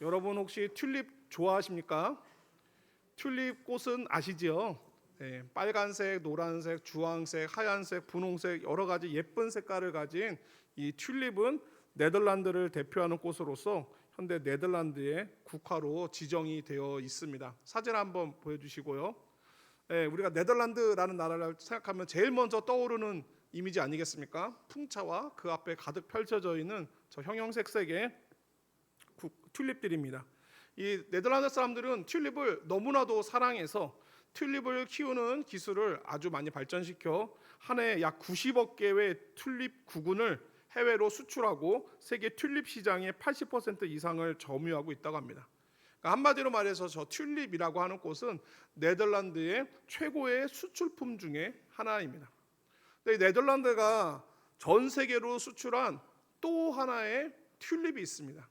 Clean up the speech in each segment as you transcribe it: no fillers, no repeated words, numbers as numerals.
여러분 혹시 튤립 좋아하십니까? 튤립 꽃은 아시지요? 네, 빨간색, 노란색, 주황색, 하얀색, 분홍색 여러 가지 예쁜 색깔을 가진 이 튤립은 네덜란드를 대표하는 꽃으로서 현대 네덜란드의 국화로 지정이 되어 있습니다. 사진 한번 보여주시고요. 네, 우리가 네덜란드라는 나라를 생각하면 제일 먼저 떠오르는 이미지 아니겠습니까? 풍차와 그 앞에 가득 펼쳐져 있는 저 형형색색의 튤립들입니다. 이 네덜란드 사람들은 튤립을 너무나도 사랑해서 튤립을 키우는 기술을 아주 많이 발전시켜 한 해에 약 90억 개의 튤립 구근을 해외로 수출하고 세계 튤립 시장의 80% 이상을 점유하고 있다고 합니다. 그러니까 한마디로 말해서 저 튤립이라고 하는 꽃은 네덜란드의 최고의 수출품 중에 하나입니다. 근데 네덜란드가 전 세계로 수출한 또 하나의 튤립이 있습니다.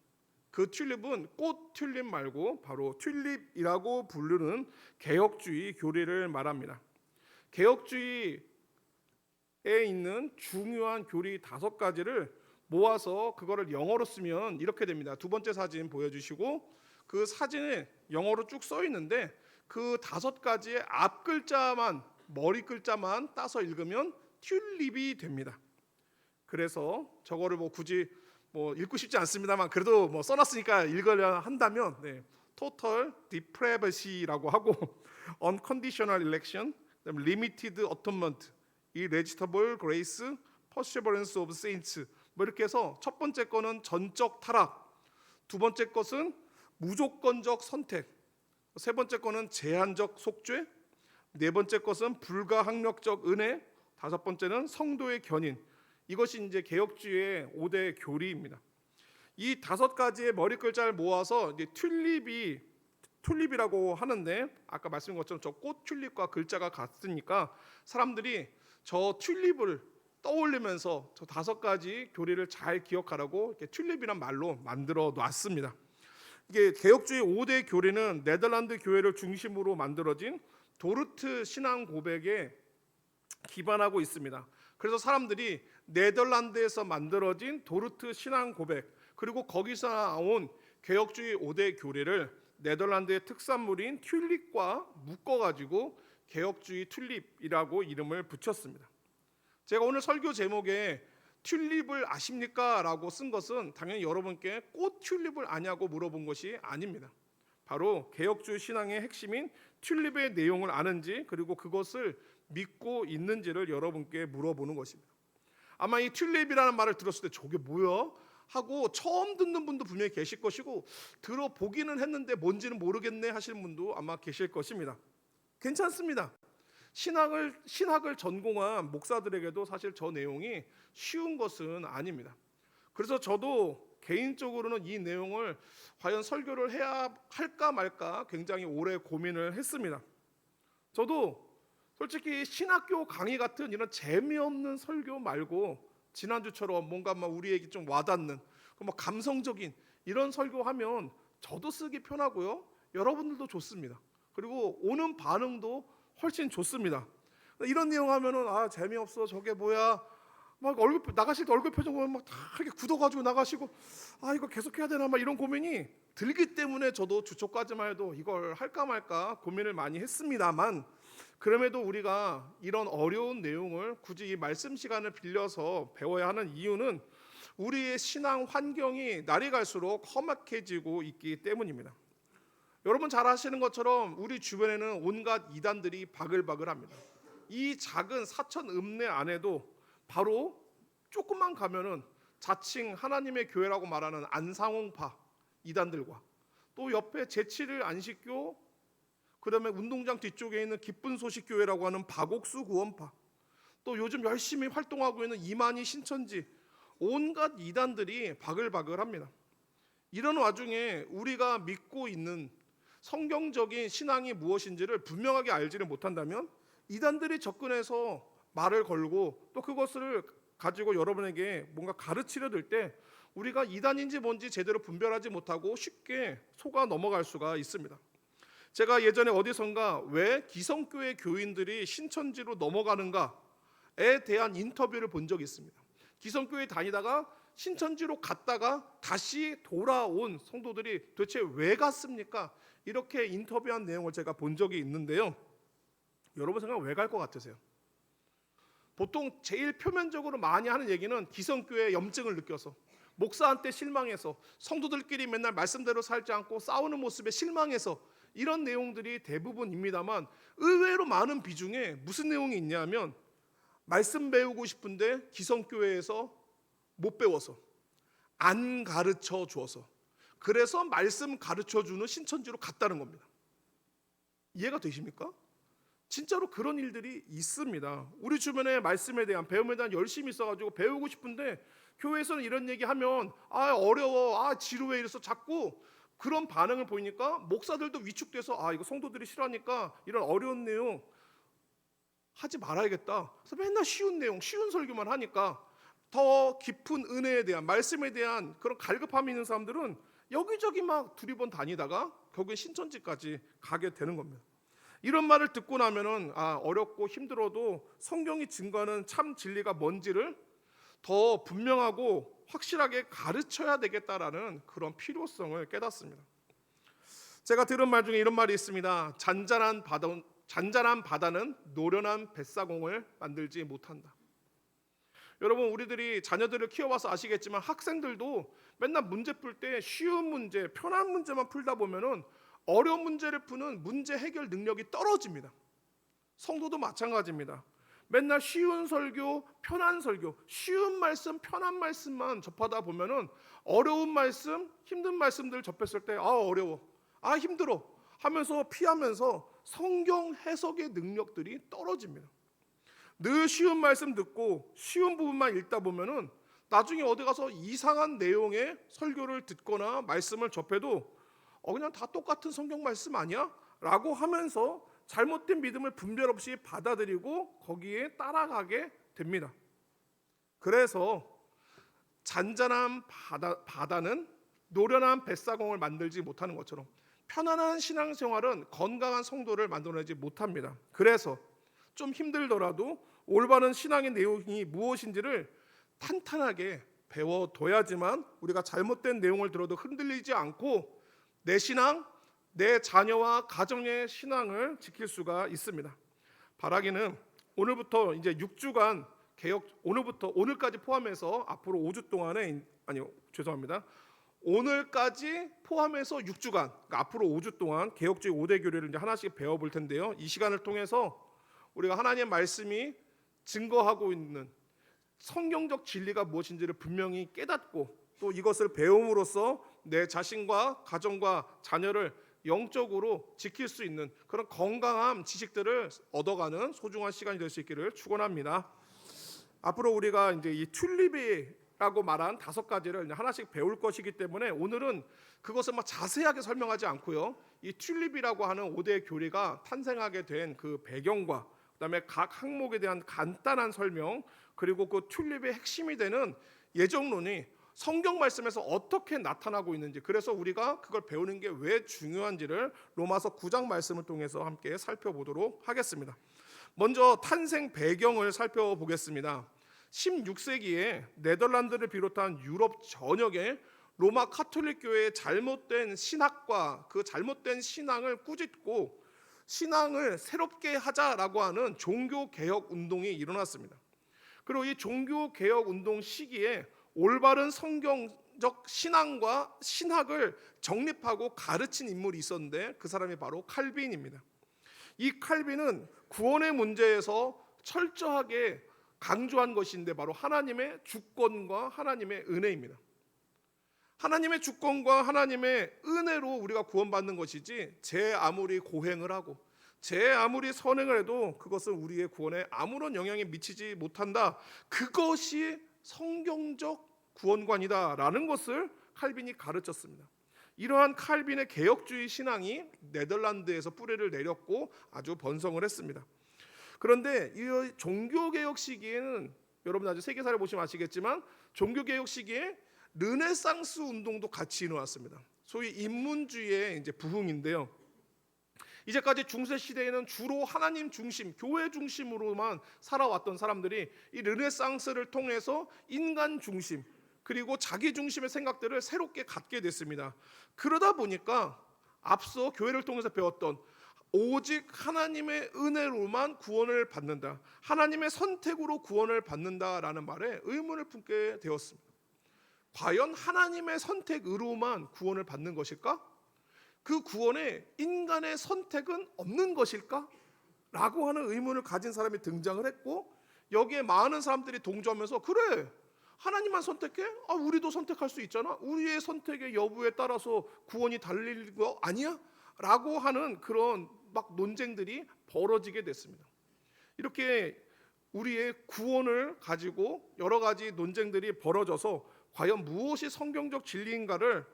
그 튤립은 꽃 튤립 말고 바로 튤립이라고 부르는 개혁주의 교리를 말합니다. 개혁주의에 있는 중요한 교리 5가지를 모아서 그거를 영어로 쓰면 이렇게 됩니다. 두 번째 사진 보여주시고 그 사진에 영어로 쭉 써 있는데 그 5가지의 앞 글자만 머리 글자만 따서 읽으면 튤립이 됩니다. 그래서 저거를 굳이 읽고 싶지 않습니다만 그래도 써놨으니까 읽으려 한다면 Total Deprav이라고 하고 Unconditional Election, Limited Atonement, Irresistible Grace, Perseverance of Saints 이렇게 해서 첫 번째 거는 전적 타락, 두 번째 것은 무조건적 선택, 세 번째 거는 제한적 속죄, 네 번째 것은 불가항력적 은혜, 다섯 번째는 성도의 견인. 이것이 이제 개혁주의의 5대 교리입니다. 이 5가지의 머리 글자를 모아서 이제 튤립이라고 하는데 아까 말씀드린 것처럼 저 꽃 튤립과 글자가 같으니까 사람들이 저 튤립을 떠올리면서 저 5가지 교리를 잘 기억하라고 이렇게 튤립이란 말로 만들어 놨습니다. 이게 개혁주의 5대 교리는 네덜란드 교회를 중심으로 만들어진 도르트 신앙 고백에 기반하고 있습니다. 그래서 사람들이 네덜란드에서 만들어진 도르트 신앙 고백 그리고 거기서 나온 개혁주의 5대 교리를 네덜란드의 특산물인 튤립과 묶어가지고 개혁주의 튤립이라고 이름을 붙였습니다. 제가 오늘 설교 제목에 튤립을 아십니까? 라고 쓴 것은 당연히 여러분께 꽃 튤립을 아냐고 물어본 것이 아닙니다. 바로 개혁주의 신앙의 핵심인 튤립의 내용을 아는지 그리고 그것을 믿고 있는지를 여러분께 물어보는 것입니다. 아마 이 튤립이라는 말을 들었을 때 저게 뭐야? 하고 처음 듣는 분도 분명히 계실 것이고 들어보기는 했는데 뭔지는 모르겠네 하시는 분도 아마 계실 것입니다. 괜찮습니다. 신학을 전공한 목사들에게도 사실 저 내용이 쉬운 것은 아닙니다. 그래서 저도 개인적으로는 이 내용을 과연 설교를 해야 할까 말까 굉장히 오래 고민을 했습니다. 저도 솔직히 신학교 강의 같은 이런 재미없는 설교 말고 지난주처럼 뭔가 우리에게 좀 와닿는 감성적인 이런 설교하면 저도 쓰기 편하고요. 여러분들도 좋습니다. 그리고 오는 반응도 훨씬 좋습니다. 이런 내용 하면은 재미없어 저게 뭐야 얼굴 나가실 때 얼굴 표정 보면 다 이렇게 굳어가지고 나가시고 이거 계속 해야 되나 이런 고민이 들기 때문에 저도 주초까지만 해도 이걸 할까 말까 고민을 많이 했습니다만 그럼에도 우리가 이런 어려운 내용을 굳이 이 말씀 시간을 빌려서 배워야 하는 이유는 우리의 신앙 환경이 날이 갈수록 험악해지고 있기 때문입니다. 여러분 잘 아시는 것처럼 우리 주변에는 온갖 이단들이 바글바글합니다. 이 작은 사천 읍내 안에도 바로 조금만 가면은 자칭 하나님의 교회라고 말하는 안상홍파 이단들과 또 옆에 제7일 안식교 그다음에 운동장 뒤쪽에 있는 기쁜 소식 교회라고 하는 박옥수 구원파 또 요즘 열심히 활동하고 있는 이만희 신천지 온갖 이단들이 바글바글합니다. 이런 와중에 우리가 믿고 있는 성경적인 신앙이 무엇인지를 분명하게 알지를 못한다면 이단들이 접근해서 말을 걸고 또 그것을 가지고 여러분에게 뭔가 가르치려 들 때 우리가 이단인지 뭔지 제대로 분별하지 못하고 쉽게 속아 넘어갈 수가 있습니다. 제가 예전에 어디선가 왜 기성교회 교인들이 신천지로 넘어가는가에 대한 인터뷰를 본 적이 있습니다. 기성교회 다니다가 신천지로 갔다가 다시 돌아온 성도들이 도대체 왜 갔습니까? 이렇게 인터뷰한 내용을 제가 본 적이 있는데요. 여러분 생각 왜 갈 것 같으세요? 보통 제일 표면적으로 많이 하는 얘기는 기성교회 염증을 느껴서, 목사한테 실망해서, 성도들끼리 맨날 말씀대로 살지 않고 싸우는 모습에 실망해서, 이런 내용들이 대부분입니다만 의외로 많은 비중에 무슨 내용이 있냐면 말씀 배우고 싶은데 기성교회에서 못 배워서, 안 가르쳐 주어서, 그래서 말씀 가르쳐 주는 신천지로 갔다는 겁니다. 이해가 되십니까? 진짜로 그런 일들이 있습니다. 우리 주변에 말씀에 대한, 배움에 대한 열심이 있어가지고 배우고 싶은데 교회에서는 이런 얘기하면 어려워, 지루해, 이래서 자꾸 그런 반응을 보이니까 목사들도 위축돼서 이거 성도들이 싫어하니까 이런 어려운 내용 하지 말아야겠다. 그래서 맨날 쉬운 내용, 쉬운 설교만 하니까 더 깊은 은혜에 대한, 말씀에 대한 그런 갈급함이 있는 사람들은 여기저기 막 두리번 다니다가 결국엔 신천지까지 가게 되는 겁니다. 이런 말을 듣고 나면은 어렵고 힘들어도 성경이 증거하는 참 진리가 뭔지를 더 분명하고 확실하게 가르쳐야 되겠다라는 그런 필요성을 깨닫습니다. 제가 들은 말 중에 이런 말이 있습니다. 잔잔한 바다는 노련한 뱃사공을 만들지 못한다. 여러분, 우리들이 자녀들을 키워봐서 아시겠지만 학생들도 맨날 문제 풀 때 쉬운 문제, 편한 문제만 풀다 보면은 어려운 문제를 푸는 문제 해결 능력이 떨어집니다. 성도도 마찬가지입니다. 맨날 쉬운 설교, 편한 설교, 쉬운 말씀, 편한 말씀만 접하다 보면은 어려운 말씀, 힘든 말씀들 접했을 때 어려워, 힘들어 하면서 피하면서 성경 해석의 능력들이 떨어집니다. 늘 쉬운 말씀 듣고 쉬운 부분만 읽다 보면은 나중에 어디 가서 이상한 내용의 설교를 듣거나 말씀을 접해도 그냥 다 똑같은 성경 말씀 아니야? 라고 하면서 잘못된 믿음을 분별 없이 받아들이고 거기에 따라가게 됩니다. 그래서 잔잔한 바다는 노련한 뱃사공을 만들지 못하는 것처럼 편안한 신앙생활은 건강한 성도를 만들어내지 못합니다. 그래서 좀 힘들더라도 올바른 신앙의 내용이 무엇인지를 탄탄하게 배워둬야지만 우리가 잘못된 내용을 들어도 흔들리지 않고 내 신앙, 내 자녀와 가정의 신앙을 지킬 수가 있습니다. 바라기는 오늘부터 이제 6주간 개혁, 오늘까지 포함해서 앞으로 5주 동안에, 오늘까지 포함해서 6주간, 그러니까 앞으로 5주 동안 개혁주의 5대 교리를 이제 하나씩 배워볼 텐데요. 이 시간을 통해서 우리가 하나님의 말씀이 증거하고 있는 성경적 진리가 무엇인지를 분명히 깨닫고 또 이것을 배움으로써 내 자신과 가정과 자녀를 영적으로 지킬 수 있는 그런 건강한 지식들을 얻어가는 소중한 시간이 될 수 있기를 축원합니다. 앞으로 우리가 이제 이 튤립이라고 말한 5가지를 하나씩 배울 것이기 때문에 오늘은 그것을 막 자세하게 설명하지 않고요. 이 튤립이라고 하는 5대 교리가 탄생하게 된 그 배경과 그다음에 각 항목에 대한 간단한 설명, 그리고 그 튤립의 핵심이 되는 예정론이 성경 말씀에서 어떻게 나타나고 있는지, 그래서 우리가 그걸 배우는 게 왜 중요한지를 로마서 9장 말씀을 통해서 함께 살펴보도록 하겠습니다. 먼저 탄생 배경을 살펴보겠습니다. 16세기에 네덜란드를 비롯한 유럽 전역에 로마 카톨릭 교회의 잘못된 신학과 그 잘못된 신앙을 꾸짖고 신앙을 새롭게 하자라고 하는 종교개혁 운동이 일어났습니다. 그리고 이 종교개혁 운동 시기에 올바른 성경적 신앙과 신학을 정립하고 가르친 인물이 있었는데 그 사람이 바로 칼빈입니다. 이 칼빈은 구원의 문제에서 철저하게 강조한 것인데 바로 하나님의 주권과 하나님의 은혜입니다. 하나님의 주권과 하나님의 은혜로 우리가 구원받는 것이지 제 아무리 고행을 하고 제 아무리 선행을 해도 그것은 우리의 구원에 아무런 영향이 미치지 못한다. 그것이 성경적 구원관이다라는 것을 칼빈이 가르쳤습니다. 이러한 칼빈의 개혁주의 신앙이 네덜란드에서 뿌리를 내렸고 아주 번성을 했습니다. 그런데 이 종교개혁 시기에는 여러분 아주 세계사를 보시면 아시겠지만 종교개혁 시기에 르네상스 운동도 같이 일어났습니다. 소위 인문주의의 이제 부흥인데요. 이제까지 중세 시대에는 주로 하나님 중심, 교회 중심으로만 살아왔던 사람들이 이 르네상스를 통해서 인간 중심 그리고 자기 중심의 생각들을 새롭게 갖게 됐습니다. 그러다 보니까 앞서 교회를 통해서 배웠던 오직 하나님의 은혜로만 구원을 받는다, 하나님의 선택으로 구원을 받는다라는 말에 의문을 품게 되었습니다. 과연 하나님의 선택으로만 구원을 받는 것일까? 그 구원에 인간의 선택은 없는 것일까? 라고 하는 의문을 가진 사람이 등장을 했고, 여기에 많은 사람들이 동조하면서 그래, 하나님만 선택해? 우리도 선택할 수 있잖아. 우리의 선택의 여부에 따라서 구원이 달릴 거 아니야? 라고 하는 그런 막 논쟁들이 벌어지게 됐습니다. 이렇게 우리의 구원을 가지고 여러 가지 논쟁들이 벌어져서 과연 무엇이 성경적 진리인가를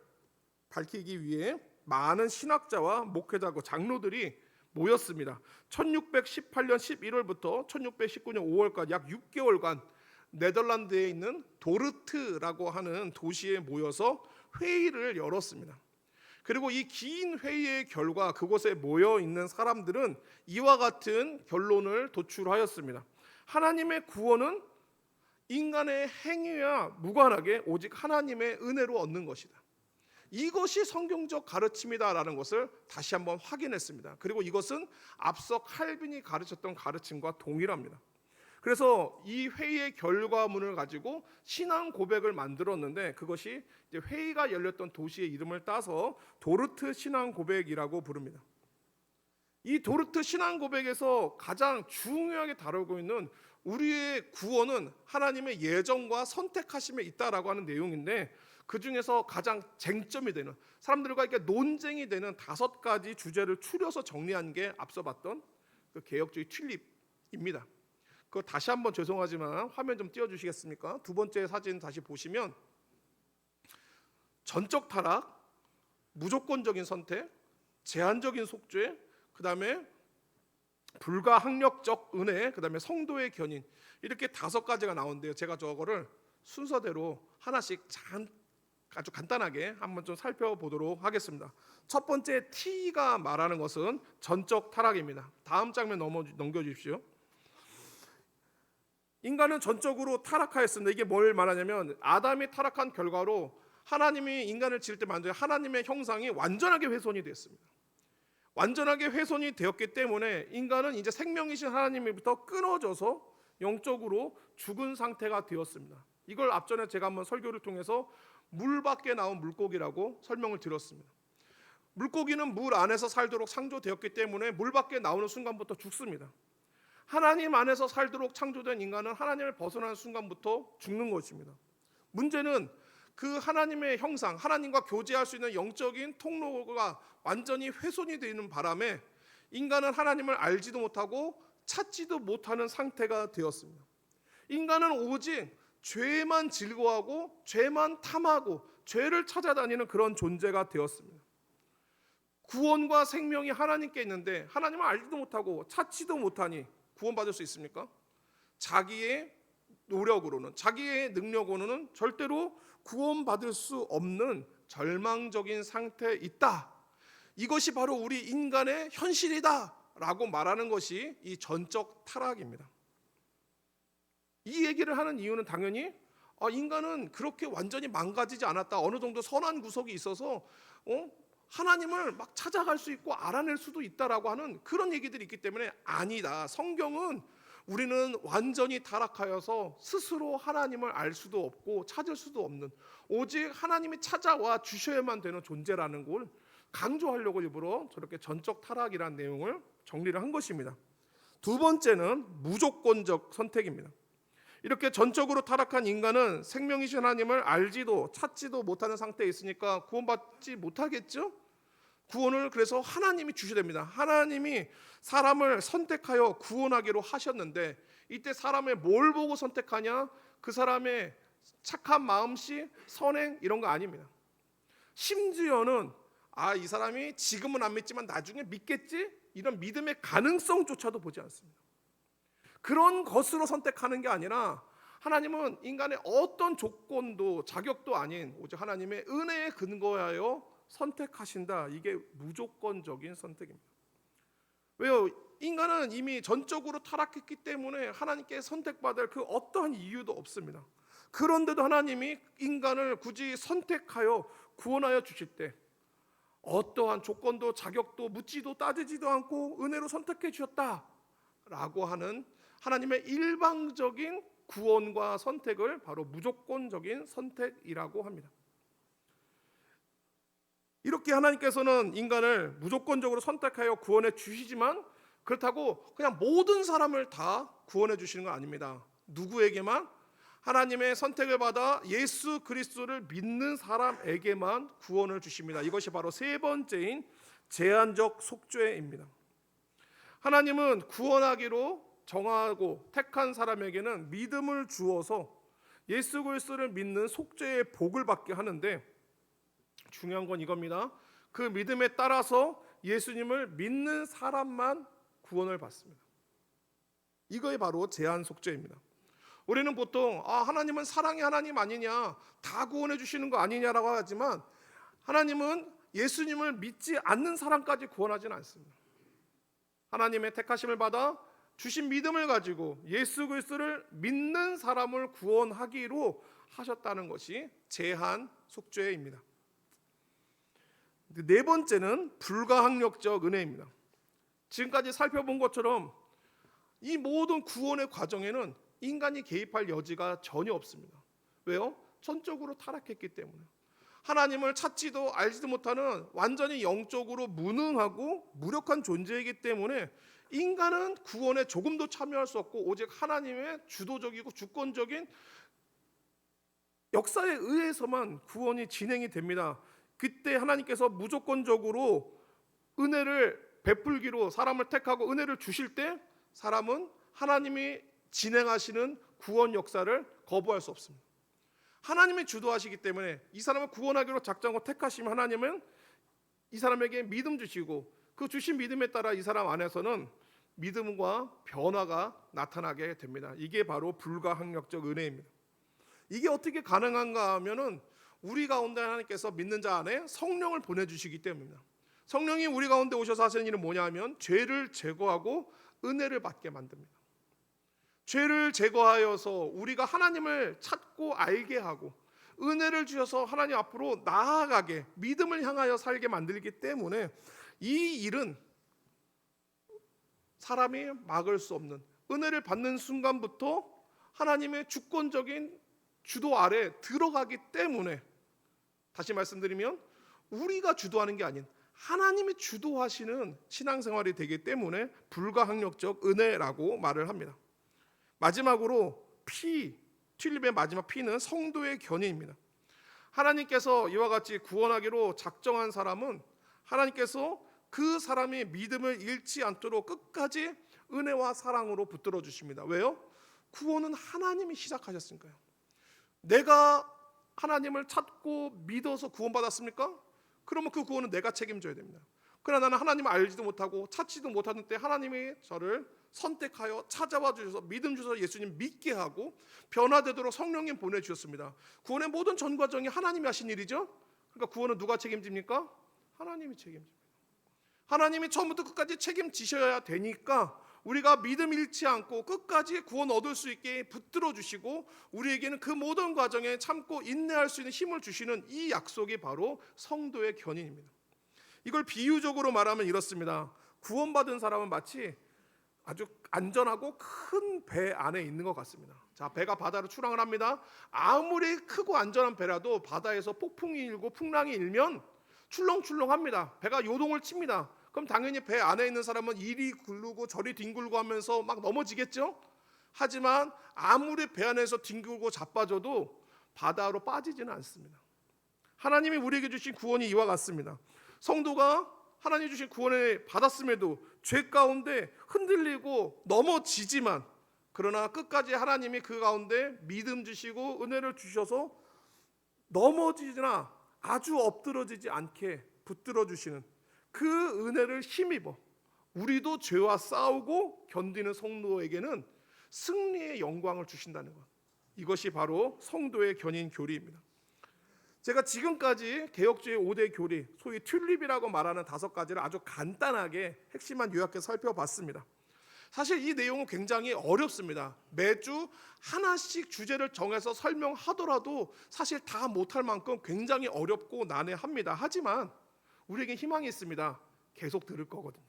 밝히기 위해 많은 신학자와 목회자고 장로들이 모였습니다. 1618년 11월부터 1619년 5월까지 약 6개월간 네덜란드에 있는 도르트라고 하는 도시에 모여서 회의를 열었습니다. 그리고 이 긴 회의의 결과 그곳에 모여 있는 사람들은 이와 같은 결론을 도출하였습니다. 하나님의 구원은 인간의 행위와 무관하게 오직 하나님의 은혜로 얻는 것이다. 이것이 성경적 가르침이다라는 것을 다시 한번 확인했습니다. 그리고 이것은 앞서 칼빈이 가르쳤던 가르침과 동일합니다. 그래서 이 회의의 결과문을 가지고 신앙 고백을 만들었는데, 그것이 이제 회의가 열렸던 도시의 이름을 따서 도르트 신앙 고백이라고 부릅니다. 이 도르트 신앙 고백에서 가장 중요하게 다루고 있는 우리의 구원은 하나님의 예정과 선택하심에 있다라고 하는 내용인데, 그 중에서 가장 쟁점이 되는, 사람들과 이렇게 논쟁이 되는 5가지 주제를 추려서 정리한 게 앞서 봤던 그 개혁주의 튤립입니다. 그거 다시 한번 죄송하지만 화면 좀 띄워주시겠습니까? 두 번째 사진 다시 보시면 전적 타락, 무조건적인 선택, 제한적인 속죄, 그 다음에 불가항력적 은혜, 그 다음에 성도의 견인, 이렇게 5가지가 나오는데요. 제가 저거를 순서대로 하나씩 아주 간단하게 한번 좀 살펴보도록 하겠습니다. 첫 번째 T가 말하는 것은 전적 타락입니다. 다음 장면 넘겨주십시오. 인간은 전적으로 타락하였습니다. 이게 뭘 말하냐면 아담이 타락한 결과로 하나님이 인간을 지을 때 만든 하나님의 형상이 완전하게 훼손이 됐습니다. 완전하게 훼손이 되었기 때문에 인간은 이제 생명이신 하나님으로부터 끊어져서 영적으로 죽은 상태가 되었습니다. 이걸 앞전에 제가 한번 설교를 통해서 물 밖에 나온 물고기라고 설명을 드렸습니다. 물고기는 물 안에서 살도록 창조되었기 때문에 물 밖에 나오는 순간부터 죽습니다. 하나님 안에서 살도록 창조된 인간은 하나님을 벗어나는 순간부터 죽는 것입니다. 문제는 그 하나님의 형상, 하나님과 교제할 수 있는 영적인 통로가 완전히 훼손이 되는 바람에 인간은 하나님을 알지도 못하고 찾지도 못하는 상태가 되었습니다. 인간은 오직 죄만 즐거워하고 죄만 탐하고 죄를 찾아다니는 그런 존재가 되었습니다. 구원과 생명이 하나님께 있는데 하나님을 알지도 못하고 찾지도 못하니 구원받을 수 있습니까? 자기의 노력으로는, 자기의 능력으로는 절대로 구원받을 수 없는 절망적인 상태에 있다. 이것이 바로 우리 인간의 현실이다 라고 말하는 것이 이 전적 타락입니다. 이 얘기를 하는 이유는 당연히 인간은 그렇게 완전히 망가지지 않았다. 어느 정도 선한 구석이 있어서 하나님을 막 찾아갈 수 있고 알아낼 수도 있다라고 하는 그런 얘기들이 있기 때문에 아니다. 성경은 우리는 완전히 타락하여서 스스로 하나님을 알 수도 없고 찾을 수도 없는, 오직 하나님이 찾아와 주셔야만 되는 존재라는 걸 강조하려고 일부러 저렇게 전적 타락이라는 내용을 정리를 한 것입니다. 두 번째는 무조건적 선택입니다. 이렇게 전적으로 타락한 인간은 생명이신 하나님을 알지도 찾지도 못하는 상태에 있으니까 구원받지 못하겠죠? 구원을 그래서 하나님이 주셔야 됩니다. 하나님이 사람을 선택하여 구원하기로 하셨는데 이때 사람의 뭘 보고 선택하냐? 그 사람의 착한 마음씨, 선행 이런 거 아닙니다. 심지어는 이 사람이 지금은 안 믿지만 나중에 믿겠지? 이런 믿음의 가능성조차도 보지 않습니다. 그런 것으로 선택하는 게 아니라 하나님은 인간의 어떤 조건도 자격도 아닌 오직 하나님의 은혜에 근거하여 선택하신다. 이게 무조건적인 선택입니다. 왜요? 인간은 이미 전적으로 타락했기 때문에 하나님께 선택받을 그 어떠한 이유도 없습니다. 그런데도 하나님이 인간을 굳이 선택하여 구원하여 주실 때 어떠한 조건도 자격도 묻지도 따지지도 않고 은혜로 선택해 주셨다라고 하는 하나님의 일방적인 구원과 선택을 바로 무조건적인 선택이라고 합니다. 이렇게 하나님께서는 인간을 무조건적으로 선택하여 구원해 주시지만 그렇다고 그냥 모든 사람을 다 구원해 주시는 건 아닙니다. 누구에게만? 하나님의 선택을 받아 예수 그리스도를 믿는 사람에게만 구원을 주십니다. 이것이 바로 세 번째인 제한적 속죄입니다. 하나님은 구원하기로 정하고 택한 사람에게는 믿음을 주어서 예수 그리스도를 믿는 속죄의 복을 받게 하는데, 중요한 건 이겁니다. 그 믿음에 따라서 예수님을 믿는 사람만 구원을 받습니다. 이거이 바로 제한 속죄입니다. 우리는 보통 하나님은 사랑의 하나님 아니냐, 다 구원해 주시는 거 아니냐라고 하지만 하나님은 예수님을 믿지 않는 사람까지 구원하지는 않습니다. 하나님의 택하심을 받아 주신 믿음을 가지고 예수 그리스도를 믿는 사람을 구원하기로 하셨다는 것이 제한 속죄입니다. 네 번째는 불가항력적 은혜입니다. 지금까지 살펴본 것처럼 이 모든 구원의 과정에는 인간이 개입할 여지가 전혀 없습니다. 왜요? 전적으로 타락했기 때문에. 하나님을 찾지도 알지도 못하는 완전히 영적으로 무능하고 무력한 존재이기 때문에 인간은 구원에 조금도 참여할 수 없고 오직 하나님의 주도적이고 주권적인 역사에 의해서만 구원이 진행이 됩니다. 그때 하나님께서 무조건적으로 은혜를 베풀기로 사람을 택하고 은혜를 주실 때 사람은 하나님이 진행하시는 구원 역사를 거부할 수 없습니다. 하나님이 주도하시기 때문에 이 사람을 구원하기로 작정하고 택하시면 하나님은 이 사람에게 믿음 주시고 그 주신 믿음에 따라 이 사람 안에서는 믿음과 변화가 나타나게 됩니다. 이게 바로 불가항력적 은혜입니다. 이게 어떻게 가능한가 하면은 우리 가운데 하나님께서 믿는 자 안에 성령을 보내주시기 때문입니다. 성령이 우리 가운데 오셔서 하시는 일은 뭐냐 하면 죄를 제거하고 은혜를 받게 만듭니다. 죄를 제거하여서 우리가 하나님을 찾고 알게 하고 은혜를 주셔서 하나님 앞으로 나아가게 믿음을 향하여 살게 만들기 때문에 이 일은 사람이 막을 수 없는, 은혜를 받는 순간부터 하나님의 주권적인 주도 아래 들어가기 때문에, 다시 말씀드리면 우리가 주도하는 게 아닌 하나님이 주도하시는 신앙생활이 되기 때문에 불가항력적 은혜라고 말을 합니다. 마지막으로 튤립의 마지막 P는 성도의 견인입니다. 하나님께서 이와 같이 구원하기로 작정한 사람은 하나님께서 그 사람이 믿음을 잃지 않도록 끝까지 은혜와 사랑으로 붙들어 주십니다. 왜요? 구원은 하나님이 시작하셨으니까요. 내가 하나님을 찾고 믿어서 구원받았습니까? 그러면 그 구원은 내가 책임져야 됩니다. 그러나 나는 하나님을 알지도 못하고 찾지도 못하는 때 하나님이 저를 선택하여 찾아와 주셔서 믿음 주셔서 예수님 믿게 하고 변화되도록 성령님 보내주셨습니다. 구원의 모든 전 과정이 하나님이 하신 일이죠. 그러니까 구원은 누가 책임집니까? 하나님이 책임집니다. 하나님이 처음부터 끝까지 책임지셔야 되니까 우리가 믿음 잃지 않고 끝까지 구원 얻을 수 있게 붙들어 주시고 우리에게는 그 모든 과정에 참고 인내할 수 있는 힘을 주시는 이 약속이 바로 성도의 견인입니다. 이걸 비유적으로 말하면 이렇습니다. 구원받은 사람은 마치 아주 안전하고 큰 배 안에 있는 것 같습니다. 자, 배가 바다로 출항을 합니다. 아무리 크고 안전한 배라도 바다에서 폭풍이 일고 풍랑이 일면 출렁출렁합니다. 배가 요동을 칩니다. 그럼 당연히 배 안에 있는 사람은 이리 굴르고 저리 뒹굴고 하면서 막 넘어지겠죠? 하지만 아무리 배 안에서 뒹굴고 자빠져도 바다로 빠지지는 않습니다. 하나님이 우리에게 주신 구원이 이와 같습니다. 성도가 하나님이 주신 구원을 받았음에도 죄 가운데 흔들리고 넘어지지만 그러나 끝까지 하나님이 그 가운데 믿음 주시고 은혜를 주셔서 넘어지지나 아주 엎드러지지 않게 붙들어 주시는 그 은혜를 힘입어 우리도 죄와 싸우고 견디는 성도에게는 승리의 영광을 주신다는 것, 이것이 바로 성도의 견인 교리입니다. 제가 지금까지 개혁주의 5대 교리, 소위 튤립이라고 말하는 5가지를 아주 간단하게 핵심만 요약해서 살펴봤습니다. 사실 이 내용은 굉장히 어렵습니다. 매주 하나씩 주제를 정해서 설명하더라도 사실 다 못할 만큼 굉장히 어렵고 난해합니다. 하지만 우리에게 희망이 있습니다. 계속 들을 거거든요.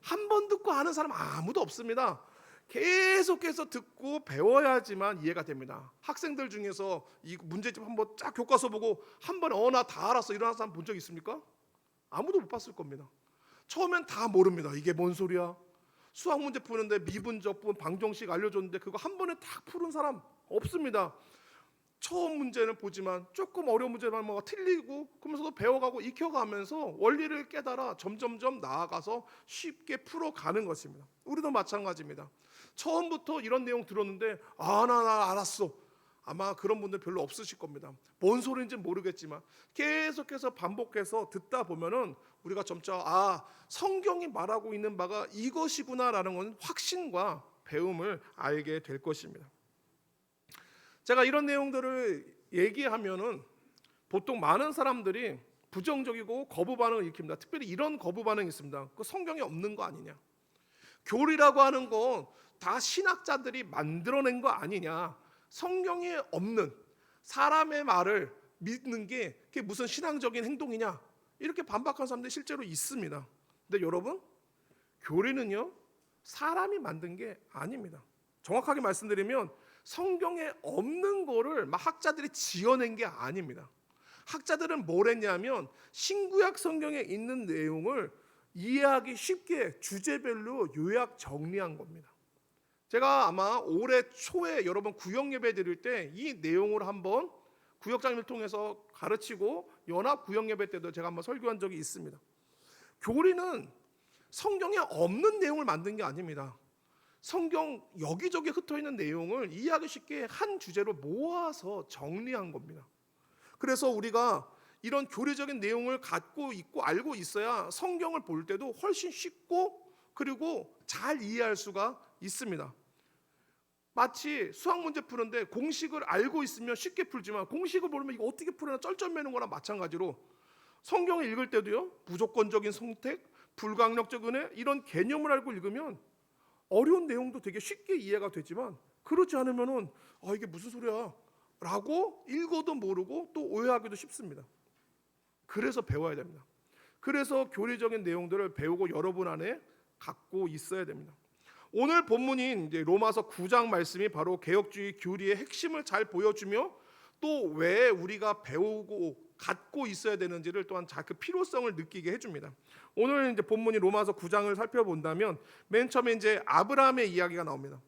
한 번 듣고 아는 사람 아무도 없습니다. 계속해서 듣고 배워야지만 이해가 됩니다. 학생들 중에서 이 문제집 한번 쫙 교과서 보고 한 번에 나 다 알았어 이러는 사람 본 적 있습니까? 아무도 못 봤을 겁니다. 처음엔 다 모릅니다. 이게 뭔 소리야? 수학 문제 푸는데 미분적분 방정식 알려줬는데 그거 한 번에 딱 푸는 사람 없습니다. 처음 문제는 보지만 조금 어려운 문제만 뭐가 틀리고 그러면서도 배워가고 익혀가면서 원리를 깨달아 점점점 나아가서 쉽게 풀어가는 것입니다. 우리도 마찬가지입니다. 처음부터 이런 내용 들었는데 나 알았어. 아마 그런 분들 별로 없으실 겁니다. 뭔 소리인지 모르겠지만 계속해서 반복해서 듣다 보면은 우리가 점차 성경이 말하고 있는 바가 이것이구나라는 건 확신과 배움을 알게 될 것입니다. 제가 이런 내용들을 얘기하면은 보통 많은 사람들이 부정적이고 거부 반응을 일으킵니다. 특별히 이런 거부 반응이 있습니다. 그 성경에 없는 거 아니냐? 교리라고 하는 건 다 신학자들이 만들어낸 거 아니냐? 성경에 없는 사람의 말을 믿는 게 그게 무슨 신앙적인 행동이냐? 이렇게 반박하는 사람들이 실제로 있습니다. 근데 여러분, 교리는요 사람이 만든 게 아닙니다. 정확하게 말씀드리면 성경에 없는 거를 막 학자들이 지어낸 게 아닙니다. 학자들은 뭘 했냐면 신구약 성경에 있는 내용을 이해하기 쉽게 주제별로 요약 정리한 겁니다. 제가 아마 올해 초에 여러분 구역 예배 드릴 때 이 내용을 한번 구역장님을 통해서 가르치고 연합 구역 예배 때도 제가 한번 설교한 적이 있습니다. 교리는 성경에 없는 내용을 만든 게 아닙니다. 성경 여기저기 흩어있는 내용을 이해하기 쉽게 한 주제로 모아서 정리한 겁니다. 그래서 우리가 이런 교리적인 내용을 갖고 있고 알고 있어야 성경을 볼 때도 훨씬 쉽고 그리고 잘 이해할 수가 있습니다. 마치 수학 문제 푸는데 공식을 알고 있으면 쉽게 풀지만 공식을 모르면 이거 어떻게 풀어나 쩔쩔매는 거나 마찬가지로 성경을 읽을 때도요 무조건적인 선택, 불강력적 은혜 이런 개념을 알고 읽으면 어려운 내용도 되게 쉽게 이해가 되지만 그렇지 않으면은 이게 무슨 소리야 라고 읽어도 모르고 또 오해하기도 쉽습니다. 그래서 배워야 됩니다. 그래서 교리적인 내용들을 배우고 여러분 안에 갖고 있어야 됩니다. 오늘 본문인 이제 로마서 9장 말씀이 바로 개혁주의 교리의 핵심을 잘 보여주며 또 왜 우리가 배우고 갖고 있어야 되는지를 또한 그 필요성을 느끼게 해줍니다. 오늘 이제 본문이 로마서 9장을 살펴본다면 맨 처음에 이제 아브라함의 이야기가 나옵니다.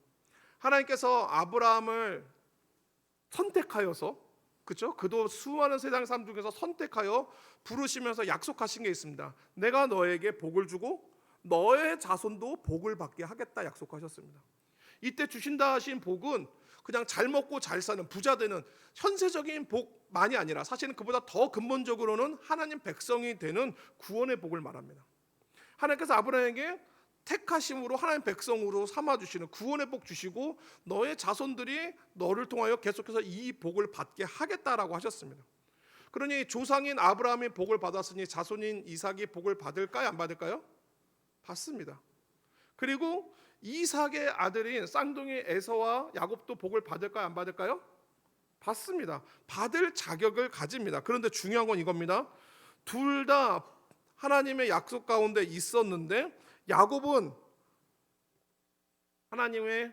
하나님께서 아브라함을 선택하여서 그렇죠? 그도 수많은 세상 사람 중에서 선택하여 부르시면서 약속하신 게 있습니다. 내가 너에게 복을 주고 너의 자손도 복을 받게 하겠다 약속하셨습니다. 이때 주신다 하신 복은 그냥 잘 먹고 잘 사는 부자 되는 현세적인 복만이 아니라 사실은 그보다 더 근본적으로는 하나님 백성이 되는 구원의 복을 말합니다. 하나님께서 아브라함에게 택하심으로 하나님 백성으로 삼아주시는 구원의 복 주시고 너의 자손들이 너를 통하여 계속해서 이 복을 받게 하겠다라고 하셨습니다. 그러니 조상인 아브라함이 복을 받았으니 자손인 이삭이 복을 받을까요? 안 받을까요? 받습니다. 그리고 이삭의 아들인 쌍둥이 에서와 야곱도 복을 받을까요? 안 받을까요? 받습니다. 받을 자격을 가집니다. 그런데 중요한 건 이겁니다. 둘 다 하나님의 약속 가운데 있었는데 야곱은 하나님의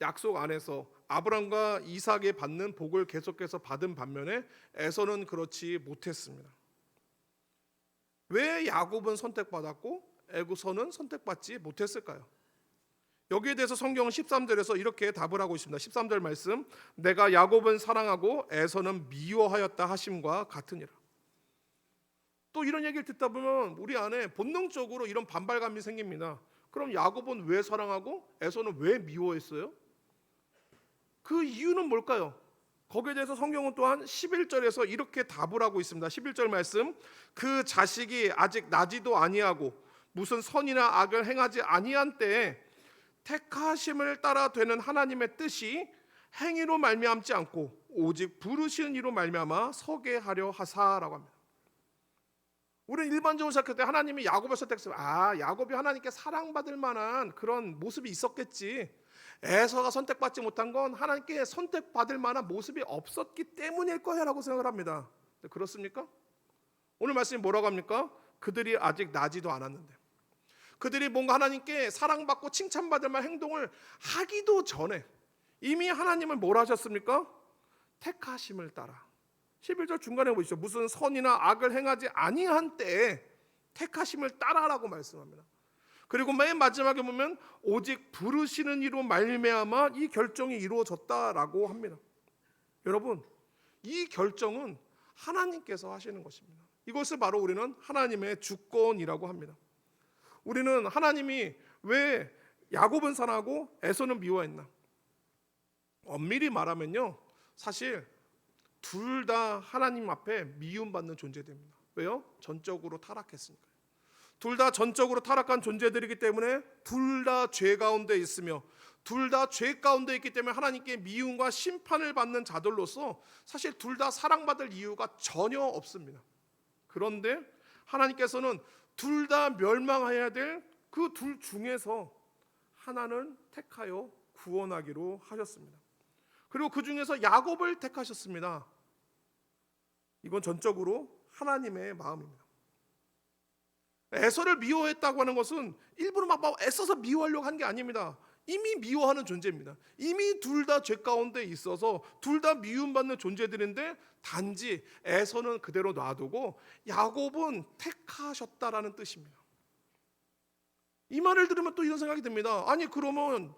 약속 안에서 아브람과 이삭이 받는 복을 계속해서 받은 반면에 에서는 그렇지 못했습니다. 왜 야곱은 선택받았고 에서는 선택받지 못했을까요? 여기에 대해서 성경은 13절에서 이렇게 답을 하고 있습니다. 13절 말씀, 내가 야곱은 사랑하고 에서는 미워하였다 하심과 같으니라. 또 이런 얘기를 듣다 보면 우리 안에 본능적으로 이런 반발감이 생깁니다. 그럼 야곱은 왜 사랑하고 에서는 왜 미워했어요? 그 이유는 뭘까요? 거기에 대해서 성경은 또한 11절에서 이렇게 답을 하고 있습니다. 11절 말씀, 그 자식이 아직 나지도 아니하고 무슨 선이나 악을 행하지 아니한 때에 택하심을 따라 되는 하나님의 뜻이 행위로 말미암지 않고 오직 부르시는 이로 말미암아 서게 하려 하사라고 합니다. 우리는 일반적으로 생각할 때 하나님이 야곱을 선택했어요. 야곱이 하나님께 사랑받을 만한 그런 모습이 있었겠지. 에서가 선택받지 못한 건 하나님께 선택받을 만한 모습이 없었기 때문일 거야라고 생각을 합니다. 그렇습니까? 오늘 말씀이 뭐라고 합니까? 그들이 아직 나지도 않았는데, 그들이 뭔가 하나님께 사랑받고 칭찬받을 만한 행동을 하기도 전에 이미 하나님을 뭘 하셨습니까? 택하심을 따라. 11절 중간에 보시죠. 무슨 선이나 악을 행하지 아니한 때에 택하심을 따라라고 말씀합니다. 그리고 맨 마지막에 보면 오직 부르시는 이로 말미암아 이 결정이 이루어졌다라고 합니다. 여러분, 이 결정은 하나님께서 하시는 것입니다. 이것을 바로 우리는 하나님의 주권이라고 합니다. 우리는 하나님이 왜 야곱은 사랑하고 에서는 미워했나? 엄밀히 말하면요, 사실 둘 다 하나님 앞에 미움받는 존재들입니다. 왜요? 전적으로 타락했으니까요. 둘 다 전적으로 타락한 존재들이기 때문에 둘 다 죄 가운데 있으며 둘 다 죄 가운데 있기 때문에 하나님께 미움과 심판을 받는 자들로서 사실 둘 다 사랑받을 이유가 전혀 없습니다. 그런데 하나님께서는 둘 다 멸망해야 될 그 둘 중에서 하나는 택하여 구원하기로 하셨습니다. 그리고 그 중에서 야곱을 택하셨습니다. 이건 전적으로 하나님의 마음입니다. 에서를 미워했다고 하는 것은 일부러 막 애써서 미워하려고 한 게 아닙니다. 이미 미워하는 존재입니다. 이미 둘 다 죄 가운데 있어서 둘 다 미움받는 존재들인데 단지 에서는 그대로 놔두고 야곱은 택하셨다라는 뜻입니다. 이 말을 들으면 또 이런 생각이 듭니다. 아니 그러면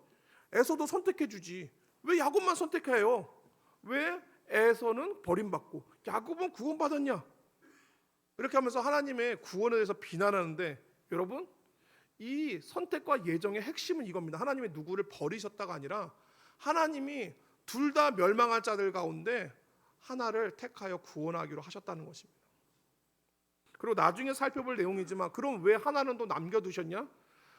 에서도 선택해 주지. 왜 야곱만 선택해요? 왜 에서는 버림받고 야곱은 구원받았냐? 이렇게 하면서 하나님의 구원에 대해서 비난하는데, 여러분, 이 선택과 예정의 핵심은 이겁니다. 하나님이 누구를 버리셨다가 아니라 하나님이 둘 다 멸망할 자들 가운데 하나를 택하여 구원하기로 하셨다는 것입니다. 그리고 나중에 살펴볼 내용이지만 그럼 왜 하나는 또 남겨두셨냐?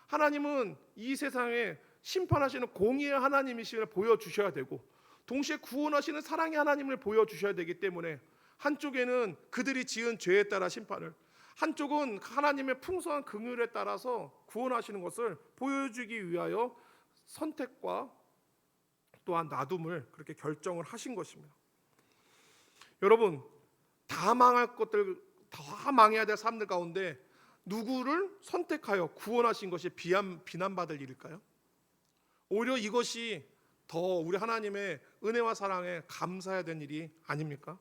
하나님은 이 세상에 심판하시는 공의의 하나님이심을 보여주셔야 되고 동시에 구원하시는 사랑의 하나님을 보여주셔야 되기 때문에 한쪽에는 그들이 지은 죄에 따라 심판을, 한쪽은 하나님의 풍성한 긍휼에 따라서 구원하시는 것을 보여주기 위하여 선택과 또한 놔둠을 그렇게 결정을 하신 것입니다. 여러분, 다 망할 것들, 다 망해야 될 사람들 가운데 누구를 선택하여 구원하신 것이 비난받을 일일까요? 오히려 이것이 더 우리 하나님의 은혜와 사랑에 감사해야 되는 일이 아닙니까?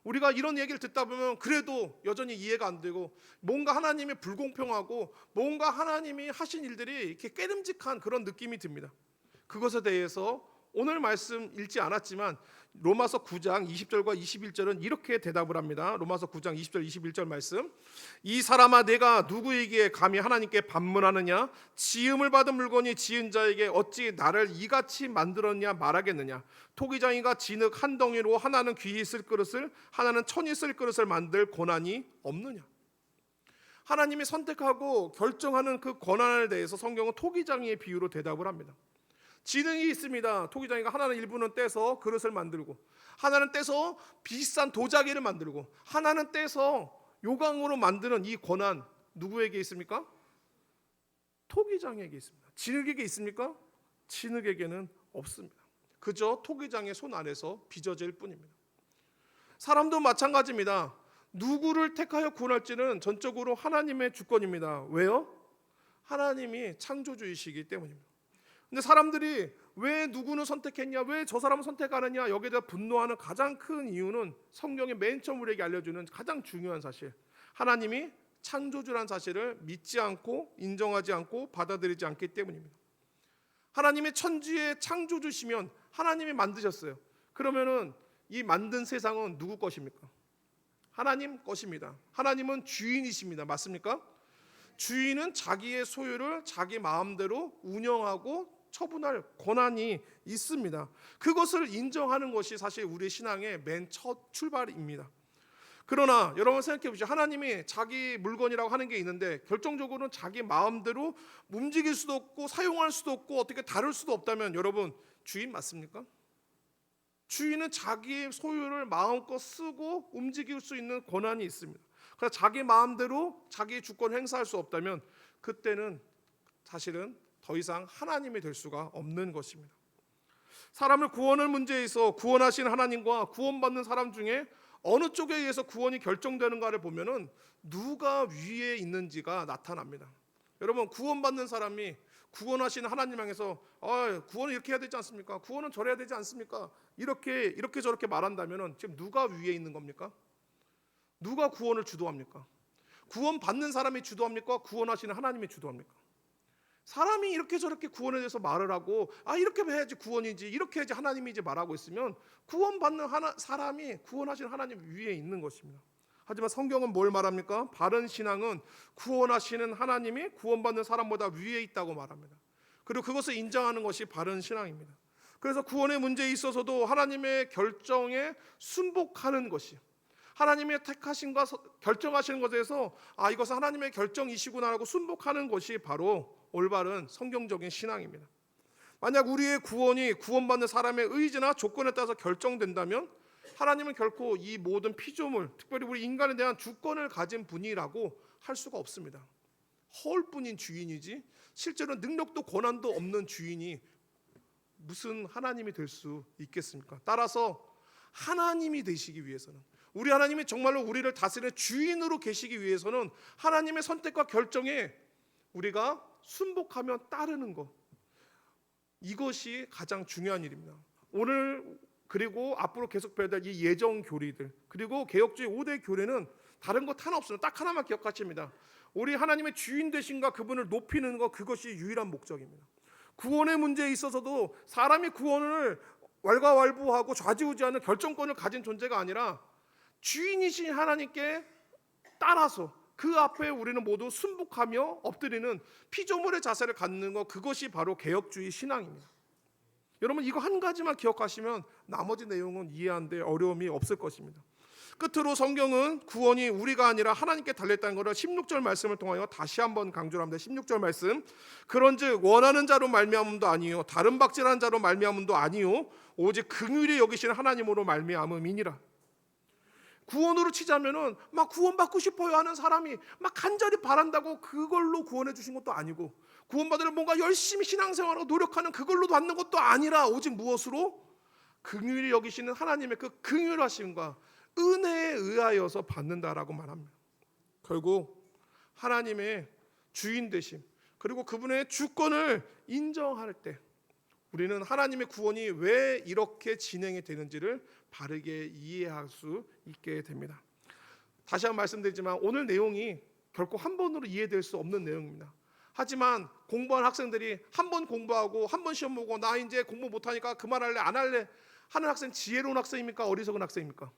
우리가 이런 얘기를 듣다 보면 그래도 여전히 이해가 안 되고 뭔가 하나님이 불공평하고 뭔가 하나님이 하신 일들이 이렇게 깨름직한 그런 느낌이 듭니다. 그것에 대해서 오늘 말씀 읽지 않았지만 로마서 9장 20절과 21절은 이렇게 대답을 합니다. 로마서 9장 20절 21절 말씀. 이 사람아 내가 누구에게 감히 하나님께 반문하느냐? 지음을 받은 물건이 지은 자에게 어찌 나를 이같이 만들었냐 말하겠느냐? 토기장이가 진흙 한 덩이로 하나는 귀히 쓸 그릇을 하나는 천이 쓸 그릇을 만들 권한이 없느냐? 하나님이 선택하고 결정하는 그 권한에 대해서 성경은 토기장이의 비유로 대답을 합니다. 지능이 있습니다. 토기장이가 하나는 일부는 떼서 그릇을 만들고 하나는 떼서 비싼 도자기를 만들고 하나는 떼서 요강으로 만드는 이 권한 누구에게 있습니까? 토기장에게 있습니다. 진흙에게 있습니까? 진흙에게는 없습니다. 그저 토기장의 손 안에서 빚어질 뿐입니다. 사람도 마찬가지입니다. 누구를 택하여 구원할지는 전적으로 하나님의 주권입니다. 왜요? 하나님이 창조주이시기 때문입니다. 근데 사람들이 왜 누구는 선택했냐, 왜 저 사람을 선택하느냐, 여기에 대해 분노하는 가장 큰 이유는 성경의 맨 처음 우리에게 알려주는 가장 중요한 사실, 하나님이 창조주란 사실을 믿지 않고 인정하지 않고 받아들이지 않기 때문입니다. 하나님이 천지의 창조주시면 하나님이 만드셨어요. 그러면은 이 만든 세상은 누구 것입니까? 하나님 것입니다. 하나님은 주인이십니다. 맞습니까? 주인은 자기의 소유를 자기 마음대로 운영하고 처분할 권한이 있습니다. 그것을 인정하는 것이 사실 우리 신앙의 맨 첫 출발입니다. 그러나 여러분 생각해 보시죠. 하나님이 자기 물건이라고 하는 게 있는데 결정적으로는 자기 마음대로 움직일 수도 없고 사용할 수도 없고 어떻게 다룰 수도 없다면 여러분 주인 맞습니까? 주인은 자기 소유를 마음껏 쓰고 움직일 수 있는 권한이 있습니다. 그래서 자기 마음대로 자기 주권 행사할 수 없다면 그때는 사실은 더 이상 하나님이 될 수가 없는 것입니다. 사람을 구원할 문제에 있어 구원하신 하나님과 구원받는 사람 중에 어느 쪽에 의해서 구원이 결정되는가를 보면은 누가 위에 있는지가 나타납니다. 여러분, 구원받는 사람이 구원하신 하나님 향해서 구원은 이렇게 해야 되지 않습니까? 구원은 저래야 되지 않습니까? 이렇게 저렇게 말한다면은 지금 누가 위에 있는 겁니까? 누가 구원을 주도합니까? 구원 받는 사람이 주도합니까? 구원하시는 하나님이 주도합니까? 사람이 이렇게 저렇게 구원에 대해서 말을 하고 이렇게 해야지 구원이지, 이렇게 해야지 하나님이지 말하고 있으면 구원받는 사람이 구원하시는 하나님 위에 있는 것입니다. 하지만 성경은 뭘 말합니까? 바른 신앙은 구원하시는 하나님이 구원받는 사람보다 위에 있다고 말합니다. 그리고 그것을 인정하는 것이 바른 신앙입니다. 그래서 구원의 문제에 있어서도 하나님의 결정에 순복하는 것이, 하나님의 택하심과 결정하시는 것에서 이것은 하나님의 결정이시구나라고 순복하는 것이 바로 올바른 성경적인 신앙입니다. 만약 우리의 구원이 구원받는 사람의 의지나 조건에 따라서 결정된다면 하나님은 결코 이 모든 피조물, 특별히 우리 인간에 대한 주권을 가진 분이라고 할 수가 없습니다. 허울뿐인 주인이지 실제로 능력도 권한도 없는 주인이 무슨 하나님이 될 수 있겠습니까? 따라서 하나님이 되시기 위해서는, 우리 하나님이 정말로 우리를 다스리는 주인으로 계시기 위해서는 하나님의 선택과 결정에 우리가 순복하며 따르는 것, 이것이 가장 중요한 일입니다. 오늘 그리고 앞으로 계속 배워야 될 이 예정 교리들, 그리고 개혁주의 5대 교례는 다른 것 하나 없습니다. 딱 하나만 기억하십니다. 우리 하나님의 주인 되신가 그분을 높이는 것, 그것이 유일한 목적입니다. 구원의 문제에 있어서도 사람이 구원을 왈가왈부하고 좌지우지하는 결정권을 가진 존재가 아니라 주인이신 하나님께 따라서 그 앞에 우리는 모두 순복하며 엎드리는 피조물의 자세를 갖는 것, 그것이 바로 개혁주의 신앙입니다. 여러분, 이거 한 가지만 기억하시면 나머지 내용은 이해하는데 어려움이 없을 것입니다. 끝으로 성경은 구원이 우리가 아니라 하나님께 달렸다는 것을 16절 말씀을 통하여 다시 한번 강조를 합니다. 16절 말씀, 그런즉 원하는 자로 말미암음도 아니요 다른 박질하는 자로 말미암음도 아니요 오직 긍휼히 여기시는 하나님으로 말미암음이니라. 구원으로 치자면은 막 구원받고 싶어요 하는 사람이 막 간절히 바란다고 그걸로 구원해 주신 것도 아니고, 구원받으려 뭔가 열심히 신앙생활하고 노력하는 그걸로 받는 것도 아니라 오직 무엇으로? 긍휼히 여기시는 하나님의 그 긍휼하심과 은혜에 의하여서 받는다라고 말합니다. 결국 하나님의 주인 되심, 그리고 그분의 주권을 인정할 때 우리는 하나님의 구원이 왜 이렇게 진행이 되는지를 바르게 이해할 수 있게 됩니다. 다시 한번 말씀드리지만 오늘 내용이 결코 한 번으로 이해될 수 없는 내용입니다. 하지만 공부한 학생들이 한 번 공부하고 한 번 시험 보고 나 이제 공부 못하니까 그만할래 안 할래 하는 학생, 지혜로운 학생입니까? 어리석은 학생입니까?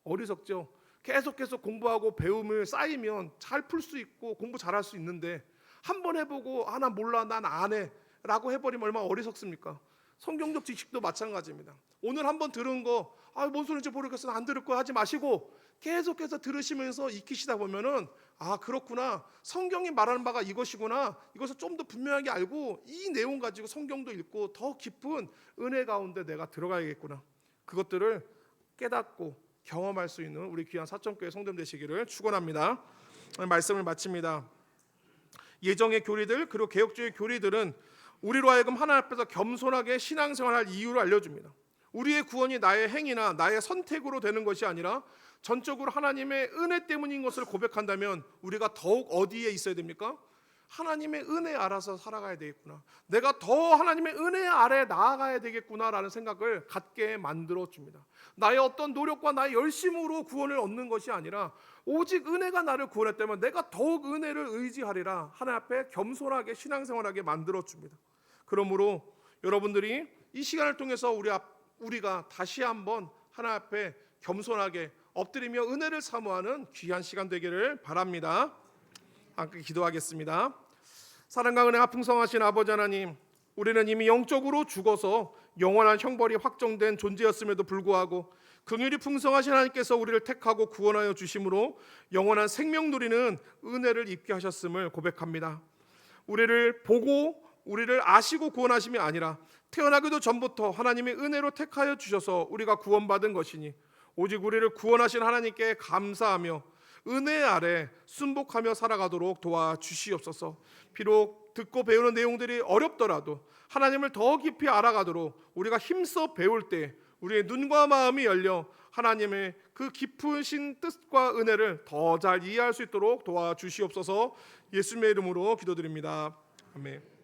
어리석죠. 계속 공부하고 배움을 쌓이면 잘 풀 수 있고 공부 잘할 수 있는데, 한 번 해보고 나 몰라 난 안 해 라고 해버리면 얼마나 어리석습니까? 성경적 지식도 마찬가지입니다. 오늘 한번 들은 거 뭔 소리인지 모르겠어 안 들을 거야 하지 마시고 계속해서 들으시면서 익히시다 보면은 그렇구나, 성경이 말하는 바가 이것이구나, 이것을 좀 더 분명하게 알고 이 내용 가지고 성경도 읽고 더 깊은 은혜 가운데 내가 들어가야겠구나, 그것들을 깨닫고 경험할 수 있는 우리 귀한 사천교회 성도님 되시기를 축원합니다. 말씀을 마칩니다. 예정의 교리들 그리고 개혁주의 교리들은 우리로 하여금 하나님 앞에서 겸손하게 신앙생활할 이유를 알려줍니다. 우리의 구원이 나의 행위나 나의 선택으로 되는 것이 아니라 전적으로 하나님의 은혜 때문인 것을 고백한다면 우리가 더욱 어디에 있어야 됩니까? 하나님의 은혜 알아서 살아가야 되겠구나, 내가 더 하나님의 은혜 아래 나아가야 되겠구나라는 생각을 갖게 만들어줍니다. 나의 어떤 노력과 나의 열심으로 구원을 얻는 것이 아니라 오직 은혜가 나를 구원했다면 내가 더욱 은혜를 의지하리라 하나님 앞에 겸손하게 신앙생활하게 만들어줍니다. 그러므로 여러분들이 이 시간을 통해서 우리가 다시 한번 하나님 앞에 겸손하게 엎드리며 은혜를 사모하는 귀한 시간 되기를 바랍니다. 함께 기도하겠습니다. 사랑과 은혜가 풍성하신 아버지 하나님, 우리는 이미 영적으로 죽어서 영원한 형벌이 확정된 존재였음에도 불구하고 긍휼이 풍성하신 하나님께서 우리를 택하고 구원하여 주심으로 영원한 생명 누리는 은혜를 입게 하셨음을 고백합니다. 우리를 보고 우리를 아시고 구원하심이 아니라 태어나기도 전부터 하나님의 은혜로 택하여 주셔서 우리가 구원받은 것이니 오직 우리를 구원하신 하나님께 감사하며 은혜 아래 순복하며 살아가도록 도와주시옵소서. 비록 듣고 배우는 내용들이 어렵더라도 하나님을 더 깊이 알아가도록 우리가 힘써 배울 때 우리의 눈과 마음이 열려 하나님의 그 깊으신 뜻과 은혜를 더 잘 이해할 수 있도록 도와주시옵소서. 예수님의 이름으로 기도드립니다. 아멘.